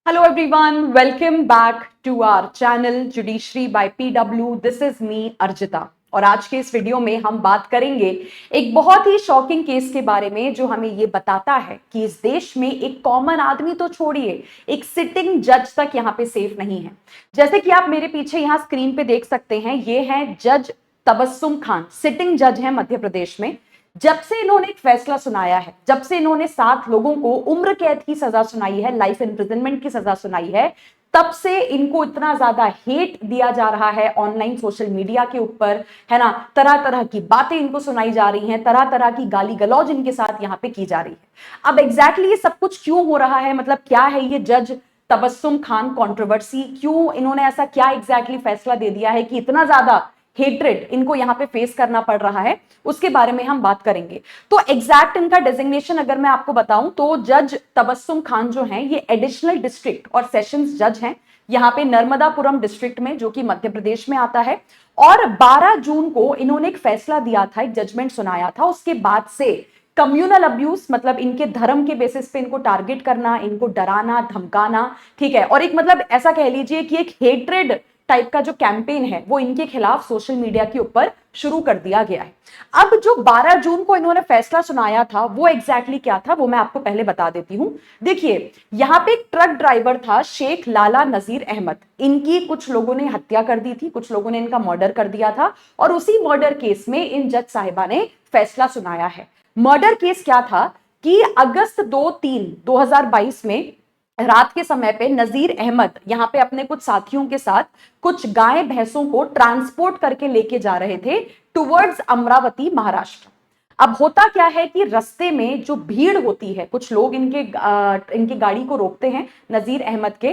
Hello everyone, welcome back to our channel Judiciary by PW. This is me Arjita और आज के इस video में हम बात करेंगे एक बहुत ही शॉकिंग केस के बारे में जो हमें ये बताता है कि इस देश में एक कॉमन आदमी तो छोड़िए, एक सिटिंग जज तक यहाँ पे सेफ नहीं है। जैसे कि आप मेरे पीछे यहाँ स्क्रीन पे देख सकते हैं, ये है जज तबस्सुम खान, सिटिंग जज है मध्य प्रदेश में। जब से इन्होंने एक फैसला सुनाया है, जब से इन्होंने 7 लोगों को उम्र कैद की सजा सुनाई है, लाइफ इंप्रिजनमेंट की सजा सुनाई है, तब से इनको इतना ज्यादा हेट दिया जा रहा है ऑनलाइन सोशल मीडिया के ऊपर, है ना। तरह तरह की बातें इनको सुनाई जा रही हैं, तरह तरह की गाली गलौज इनके साथ यहाँ पे की जा रही है। अब एग्जैक्टली ये सब कुछ क्यों हो रहा है, मतलब क्या है ये जज तबस्सुम खान कंट्रोवर्सी, क्यों इन्होंने ऐसा क्या एग्जैक्टली फैसला दे दिया है कि इतना ज्यादा हेट्रेड इनको यहां पे फेस करना पड़ रहा है, उसके बारे में हम बात करेंगे। तो एग्जैक्ट इनका डेजिग्नेशन अगर मैं आपको बताऊं तो जज तबस्सुम खान जो हैं ये एडिशनल डिस्ट्रिक्ट और सेशंस जज हैं यहां पे नर्मदापुरम डिस्ट्रिक्ट में, जो कि मध्य प्रदेश में आता है। और 12 जून को इन्होंने एक फैसला दिया था, एक जजमेंट सुनाया था। उसके बाद से कम्युनल अब्यूज, मतलब इनके धर्म के बेसिस पे इनको टारगेट करना, इनको डराना धमकाना, ठीक है, और एक मतलब ऐसा कह लीजिए कि एक हेट्रेड टाइप का जो कैंपेन है वो इनके खिलाफ सोशल मीडिया के ऊपर शुरू कर दिया गया है। अब जो 12 जून को इन्होंने फैसला सुनाया था वो एग्जैक्टली क्या था वो मैं आपको पहले बता देती हूं। देखिए, यहां पे एक ट्रक ड्राइवर था शेख लाला नजीर अहमद, इनकी कुछ लोगों ने हत्या कर दी थी, कुछ लोगों ने इनका मर्डर कर दिया था, और उसी मर्डर केस में इन जज साहिबा ने फैसला सुनाया है। मर्डर केस क्या था कि अगस्त 2-3-2022 में रात के समय पे नजीर अहमद यहां पे अपने कुछ साथियों के साथ कुछ गाय भैंसों को ट्रांसपोर्ट करके लेके जा रहे थे टुवर्ड्स अमरावती, महाराष्ट्र। अब होता क्या है कि रास्ते में जो भीड़ होती है, कुछ लोग इनके गाड़ी को रोकते हैं, नजीर अहमद के,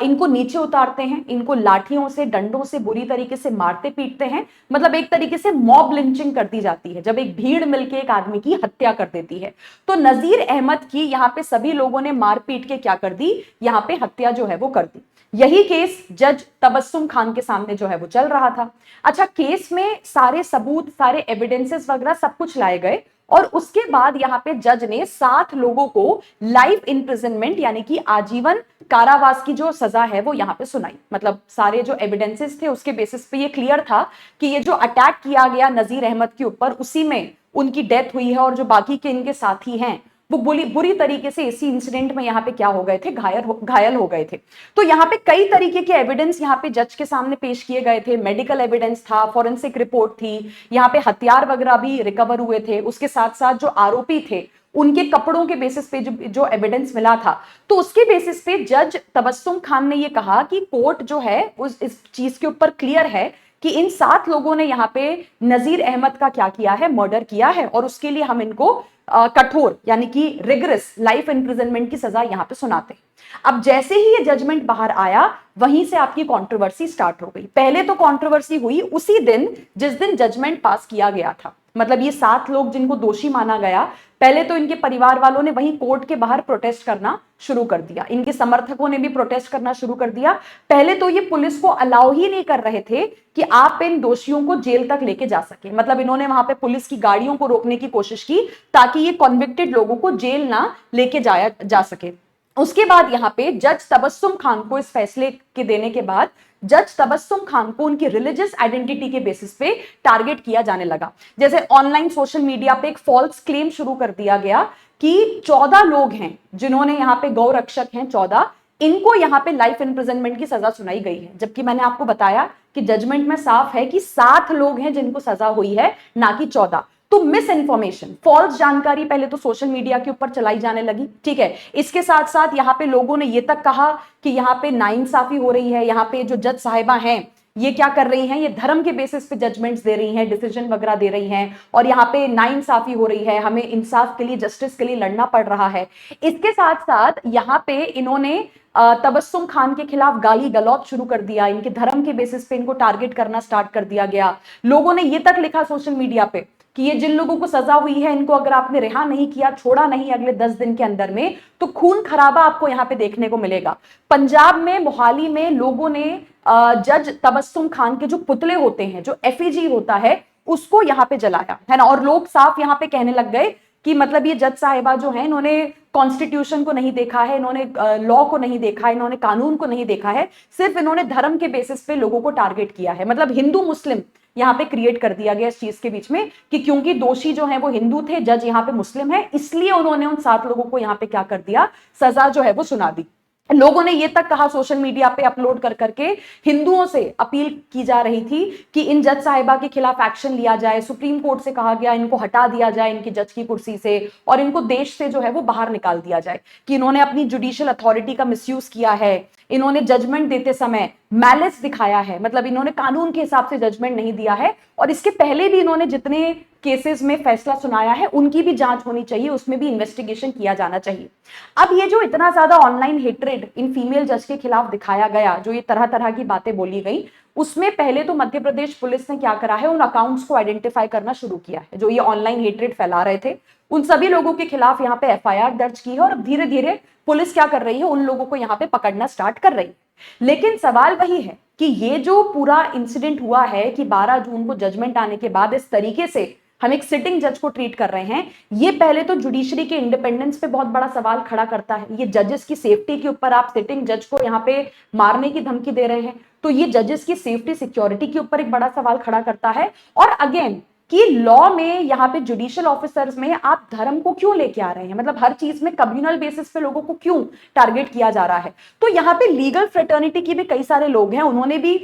इनको नीचे उतारते हैं, इनको लाठियों से डंडों से बुरी तरीके से मारते पीटते हैं। मतलब एक तरीके से मॉब लिंचिंग कर दी जाती है जब एक भीड़ मिलकर एक आदमी की हत्या कर देती है। तो नजीर अहमद की यहाँ पे सभी लोगों ने मार पीट के क्या कर दी, यहाँ पे हत्या जो है वो कर दी। यही केस जज तबस्सुम खान के सामने जो है वो चल रहा था। अच्छा, केस में सारे सबूत, सारे एविडेंसेस वगैरह सब कुछ लाए गए, और उसके बाद यहाँ पे जज ने 7 लोगों को लाइफ इंप्रिजनमेंट यानी कि आजीवन कारावास की जो सजा है वो यहाँ पे सुनाई। मतलब सारे जो एविडेंसेस थे उसके बेसिस पे ये क्लियर था कि ये जो अटैक किया गया नजीर अहमद के ऊपर, उसी में उनकी डेथ हुई है, और जो बाकी के इनके साथी हैं वो बुरी तरीके से इसी इंसिडेंट में यहाँ पे क्या हो गए थे, घायल हो गए थे। तो यहाँ पे कई तरीके के एविडेंस यहाँ पे जज के सामने पेश किए गए थे। मेडिकल एविडेंस था, फॉरेंसिक रिपोर्ट थी, यहाँ पे हथियार वगैरह भी रिकवर हुए थे। उसके साथ साथ जो आरोपी थे उनके कपड़ों के बेसिस पे जो एविडेंस मिला था, तो उसके बेसिस पे जज तबस्सुम खान ने ये कहा कि कोर्ट जो है उस इस चीज के ऊपर क्लियर है कि इन 7 लोगों ने यहाँ पे नजीर अहमद का क्या किया है, मर्डर किया है, और उसके लिए हम इनको कठोर यानी कि रिगरस लाइफ इंप्रिजनमेंट की सजा यहां पे सुनाते हैं। अब जैसे ही ये जजमेंट बाहर आया, वहीं से आपकी कंट्रोवर्सी स्टार्ट हो गई। पहले तो कंट्रोवर्सी हुई उसी दिन जिस दिन जजमेंट पास किया गया था। मतलब ये 7 लोग जिनको दोषी माना गया, पहले तो इनके परिवार वालों ने वहीं कोर्ट के बाहर प्रोटेस्ट करना शुरू कर दिया, इनके समर्थकों ने भी प्रोटेस्ट करना शुरू कर दिया। पहले तो ये पुलिस को अलाउ ही नहीं कर रहे थे कि आप इन दोषियों को जेल तक लेके जा सके। मतलब इन्होंने वहां पे पुलिस की गाड़ियों को रोकने की कोशिश की ताकि ये कॉन्विक्टेड लोगों को जेल ना लेके जाया जा सके। उसके बाद यहाँ पे जज तबस्सुम खान को इस फैसले के देने के बाद जज तबस्सुम खान को उनकी रिलीजियस आइडेंटिटी के बेसिस पे टारगेट किया जाने लगा। जैसे ऑनलाइन सोशल मीडिया पे एक फॉल्स क्लेम शुरू कर दिया गया कि 14 लोग हैं जिन्होंने यहाँ पे गौ रक्षक हैं 14, इनको यहाँ पे लाइफ इंप्रिजनमेंट की सजा सुनाई गई है। जबकि मैंने आपको बताया कि जजमेंट में साफ है कि 7 लोग हैं जिनको सजा हुई है, ना कि 14। तो मिस इन्फॉर्मेशन, फॉल्स जानकारी पहले तो सोशल मीडिया के ऊपर चलाई जाने लगी, ठीक है। इसके साथ साथ यहाँ पे लोगों ने ये तक कहा कि यहाँ पे नाइंसाफी हो रही है, यहाँ पे जो जज साहिबा हैं ये क्या कर रही हैं, ये धर्म के बेसिस पे जजमेंट्स दे रही हैं, डिसीजन वगैरह दे रही हैं, और यहाँ पे नाइंसाफी हो रही है, हमें इंसाफ के लिए, जस्टिस के लिए लड़ना पड़ रहा है। इसके साथ साथ यहाँ पे इन्होंने तबस्सुम खान के खिलाफ गाली गलौज शुरू कर दिया, इनके धर्म के बेसिस पे इनको टारगेट करना स्टार्ट कर दिया गया। लोगों ने ये तक लिखा सोशल मीडिया पे कि ये जिन लोगों को सजा हुई है, इनको अगर आपने रिहा नहीं किया, छोड़ा नहीं अगले 10 दिन के अंदर में, तो खून खराबा आपको यहाँ पे देखने को मिलेगा। पंजाब में, मोहाली में लोगों ने जज तबस्सुम खान के जो पुतले होते हैं, जो एफईजी होता है, उसको यहाँ पे जलाया, है ना। और लोग साफ यहाँ पे कहने लग गए कि मतलब ये जज साहिबा जो है इन्होंने कॉन्स्टिट्यूशन को नहीं देखा है, इन्होंने लॉ को नहीं देखा है, इन्होंने कानून को नहीं देखा है, सिर्फ इन्होंने धर्म के बेसिस पे लोगों को टारगेट किया है। मतलब हिंदू मुस्लिम यहाँ पे क्रिएट कर दिया गया इस चीज के बीच में कि क्योंकि दोषी जो है वो हिंदू थे, जज यहाँ पे मुस्लिम है, इसलिए उन्होंने उन 7 लोगों को यहाँ पे क्या कर दिया, सजा जो है वो सुना दी। लोगों ने ये तक कहा सोशल मीडिया पे अपलोड कर करके, हिंदुओं से अपील की जा रही थी कि इन जज साहिबा के खिलाफ एक्शन लिया जाए, सुप्रीम कोर्ट से कहा गया इनको हटा दिया जाए इनकी जज की कुर्सी से और इनको देश से जो है वो बाहर निकाल दिया जाए, कि इन्होंने अपनी जुडिशियल अथॉरिटी का मिसयूज किया है, इन्होंने जजमेंट देते समय मैलिस दिखाया है, मतलब इन्होंने कानून के हिसाब से जजमेंट नहीं दिया है, और इसके पहले भी इन्होंने जितने केसेस में फैसला सुनाया है उनकी भी जांच होनी चाहिए, उसमें भी इन्वेस्टिगेशन किया जाना चाहिए। अब ये जो इतना ज्यादा ऑनलाइन हेट्रेड इन फीमेल जज के खिलाफ दिखाया गया, जो ये तरह तरह की बातें बोली गई, उसमें पहले तो मध्य प्रदेश पुलिस ने क्या करा है, उन अकाउंट्स को आइडेंटिफाई करना शुरू किया है जो ये ऑनलाइन हेट्रेड फैला रहे थे। उन सभी लोगों के खिलाफ यहाँ पे एफआईआर दर्ज की है और धीरे धीरे पुलिस क्या कर रही है, उन लोगों को यहाँ पे पकड़ना स्टार्ट कर रही है। लेकिन सवाल वही है कि ये जो पूरा इंसिडेंट हुआ है कि 12 जून को जजमेंट आने के बाद इस तरीके से हम एक सिटिंग जज को ट्रीट कर रहे हैं, ये पहले तो जुडिशरी के इंडिपेंडेंस पे बहुत बड़ा सवाल खड़ा करता है। ये जजेस की सेफ्टी के ऊपर आप सिटिंग जज को यहाँ पे मारने की धमकी दे रहे हैं, तो ये जजेस की सेफ्टी सिक्योरिटी के ऊपर एक बड़ा सवाल खड़ा करता है। और अगेन कि लॉ में यहाँ पे जुडिशियल ऑफिसर्स में आप धर्म को क्यों लेके आ रहे हैं, मतलब हर चीज में कम्युनल बेसिस पे लोगों को क्यों टारगेट किया जा रहा है। तो यहाँ पे लीगल फ्रेटर्निटी के भी कई सारे लोग हैं, उन्होंने भी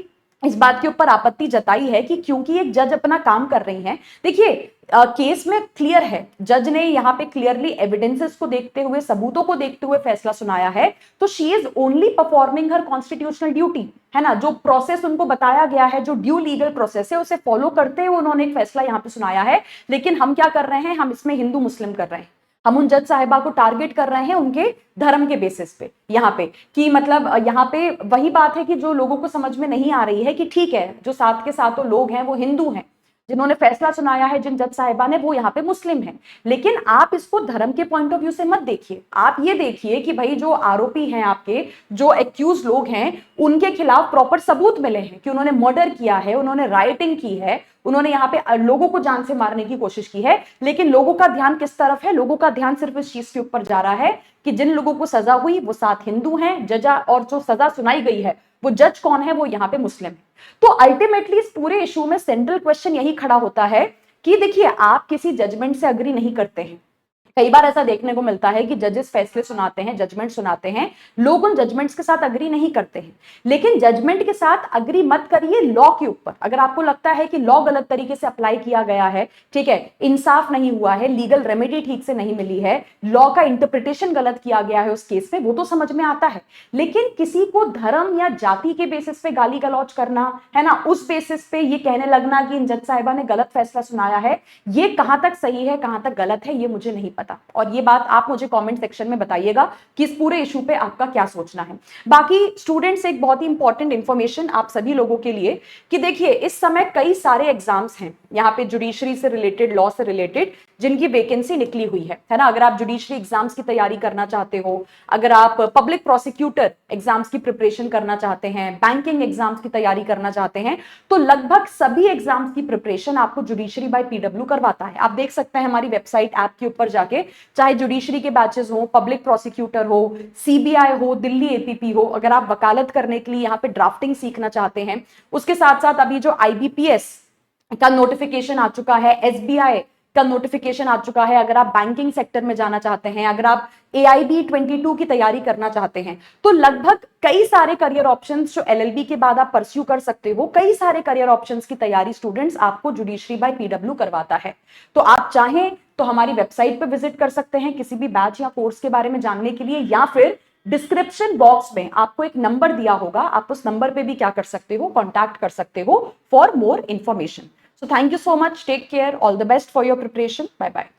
इस बात के ऊपर आपत्ति जताई है कि क्योंकि एक जज अपना काम कर रही हैं। देखिए केस में क्लियर है, जज ने यहाँ पे क्लियरली एविडेंसेस को देखते हुए, सबूतों को देखते हुए फैसला सुनाया है, तो she is only performing her constitutional duty, है ना। जो प्रोसेस उनको बताया गया है, जो ड्यू लीगल प्रोसेस है, उसे फॉलो करते हुए उन्होंने एक फैसला यहाँ पे सुनाया है। लेकिन हम क्या कर रहे हैं, हम इसमें हिंदू मुस्लिम कर रहे हैं, हम उन जज साहिबा को टारगेट कर रहे हैं उनके धर्म के बेसिस पे यहाँ पे, कि मतलब यहाँ पे वही बात है कि जो लोगों को समझ में नहीं आ रही है कि ठीक है जो 7 के 7 लोग हैं वो हिंदू हैं, जिन्होंने फैसला सुनाया है जिन जज साहिबा ने, वो यहाँ पे मुस्लिम हैं। लेकिन आप इसको धर्म के पॉइंट ऑफ व्यू से मत देखिए, आप ये देखिए कि भाई जो आरोपी हैं आपके, जो एक्यूज लोग हैं, उनके खिलाफ प्रॉपर सबूत मिले हैं कि उन्होंने मर्डर किया है, उन्होंने राइटिंग की है, उन्होंने यहाँ पे लोगों को जान से मारने की कोशिश की है। लेकिन लोगों का ध्यान किस तरफ है, लोगों का ध्यान सिर्फ इस चीज के ऊपर जा रहा है कि जिन लोगों को सजा हुई वो 7 हिंदू हैं जजा, और जो सजा सुनाई गई है वो जज कौन है, वो यहाँ पे मुस्लिम है। तो अल्टीमेटली इस पूरे इशू में सेंट्रल क्वेश्चन यही खड़ा होता है कि देखिए आप किसी जजमेंट से अग्री नहीं करते हैं, कई बार ऐसा देखने को मिलता है कि जजेस फैसले सुनाते हैं, जजमेंट सुनाते हैं, लोग उन जजमेंट्स के साथ अग्री नहीं करते हैं। लेकिन जजमेंट के साथ अग्री मत करिए लॉ के ऊपर। अगर आपको लगता है कि लॉ गलत तरीके से अप्लाई किया गया है, ठीक है, इंसाफ नहीं हुआ है, लीगल रेमेडी ठीक से नहीं मिली है, लॉ का इंटरप्रिटेशन गलत किया गया है उस केस में, वो तो समझ में आता है। लेकिन किसी को धर्म या जाति के बेसिस पे गाली गलौज करना, है ना, उस बेसिस पे ये कहने लगना कि इन जज साहिबा ने गलत फैसला सुनाया है, ये कहां तक सही है कहां तक गलत है, ये मुझे नहीं पता। और ये बात आप मुझे कमेंट सेक्शन में बताइएगा कि इस पूरे इशू पे आपका क्या सोचना है। बाकी स्टूडेंट्स, एक बहुत ही इंपॉर्टेंट इंफॉर्मेशन आप सभी लोगों के लिए कि देखिए इस समय कई सारे एग्जाम्स हैं यहाँ पे जुडिशरी से रिलेटेड, लॉ से रिलेटेड, जिनकी वैकेंसी निकली हुई है ना। अगर आप जुडिशरी एग्जाम्स की तैयारी करना चाहते हो, अगर आप पब्लिक प्रोसिक्यूटर एग्जाम्स की प्रिपरेशन करना चाहते हैं, बैंकिंग एग्जाम्स की तैयारी करना चाहते हैं, तो लगभग सभी एग्जाम्स की प्रिपरेशन आपको जुडिशरी बाय पीडब्ल्यू करवाता है। आप देख सकते हैं हमारी वेबसाइट ऐप के ऊपर जाके, चाहे जुडिशरी के बैचेस हो, पब्लिक प्रोसिक्यूटर हो, सीबीआई हो, दिल्ली एपीपी हो, अगर आप वकालत करने के लिए यहाँ पे ड्राफ्टिंग सीखना चाहते हैं, उसके साथ साथ अभी जो आईबीपीएस का नोटिफिकेशन आ चुका है, एसबीआई का नोटिफिकेशन आ चुका है, अगर आप बैंकिंग सेक्टर में जाना चाहते हैं, अगर आप AIB 22 की तैयारी करना चाहते हैं, तो लगभग कई सारे करियर ऑप्शंस जो LLB के बाद आप परस्यू कर सकते हो, कई सारे करियर ऑप्शंस की तैयारी स्टूडेंट्स आपको जुडिशरी बाय पीडब्ल्यू करवाता है। तो आप चाहें तो हमारी वेबसाइट पे विजिट कर सकते हैं किसी भी बैच या कोर्स के बारे में जानने के लिए, या फिर डिस्क्रिप्शन बॉक्स में आपको एक नंबर दिया होगा, आप उस नंबर पे भी क्या कर सकते हो, कॉन्टैक्ट कर सकते हो for more information. So thank you so much. Take care. All the best for your preparation. Bye bye.